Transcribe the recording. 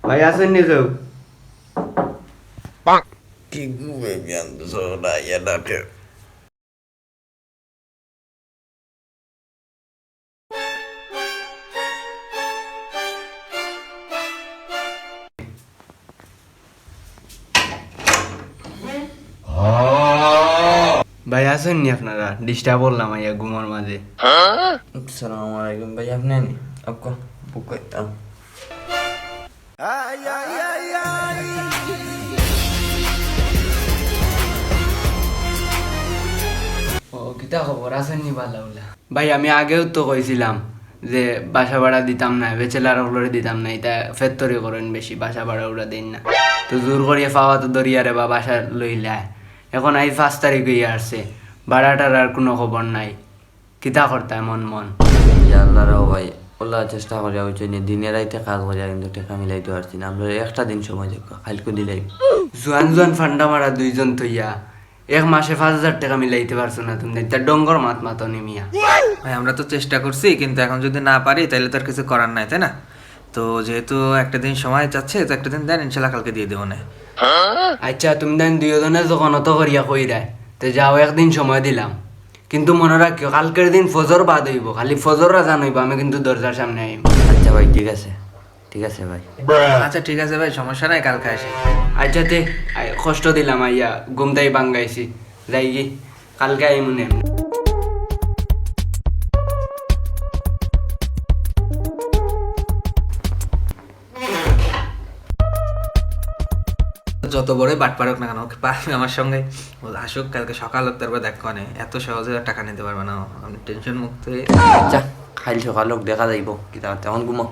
ভাই আছেন নি কেউ? কি ঘুমে বিয়ান্ত সোনা ইয়া ডাকে ভাই আছেন নি আপনারা? ডিস্টার্ব করলাম আইয়া ঘুমার মাঝে। আসসালামু আলাইকুম ভাই আপনি নি আপকো বুক করতাম ও কিতা খবর, আছেন নি ভালো বলে? ভাই আমি আগেও তো কইছিলাম যে বাসা ভাড়া দিতাম না, বেচেলার হলরে দিতাম না, এটা ফেত্তরি করেন বেশি, বাসা ভাড়া ওরা দিন না। তো জোর করিয়া পাওয়া তো দরিয়ারে বা বাসা লইলা। এখন আই 5 তারিখ হইয়া আসছে, ভাড়াটার আর কোনো খবর নাই। কিতা করতা এমন মন? আল্লাহ রাও ভাই ওলা চেষ্টা করিয়া হচ্ছে নি দিনে রাইতে কাজ করিয়া কিন্তু টাকা মিলাইতে পারছি না আমরা একটা দিন সময় দেখো কালকে দিলাই জোয়ান জোয়ান ফান্ডা মারা দুইজন তৈয়া এক মাসে 5,000 টাকা মিলাইতে পারছো না তুমি, তার ডঙ্গর মাত মাতো নিমিয়া। ভাই আমরা তো চেষ্টা করছি, কিন্তু এখন যদি না পারি তাহলে তো আর কিছু করার নাই, তাই না? তো যেহেতু একটা দিন সময় চাচ্ছে, তো একটা দিন দেন, ইনশাল্লাহ কালকে দিয়ে দেবো না। আচ্ছা তুমি দেন দুইজনে যখন অত করিয়া কই দেয় তো যাও, একদিন সময় দিলাম, কিন্তু মনে রাখিও কালকের দিন ফজর বাদ হইব, খালি ফজর রাজান হইব, আমি কিন্তু দরজার সামনে আইব। আচ্ছা ভাই ঠিক আছে ভাই আচ্ছা ঠিক আছে ভাই, সমস্যা নাই, কালকে আসি। আচ্ছা তে কষ্ট দিলাম আইয়া, ঘুমতাই বাঙ্গাইছি, যাই কি কালকে আই মনে। যত বড়ই বাট পারুক না কেন, ওকে পারবে আমার সঙ্গে, ও আসুক কালকে সকাল হোক, তারপর দেখো না, এত সহজে আর টাকা নিতে পারবে না, আপনি টেনশন মুক্ত হয়ে আচ্ছা খাইল সকাল হোক দেখা যাইব কি তখন ঘুমো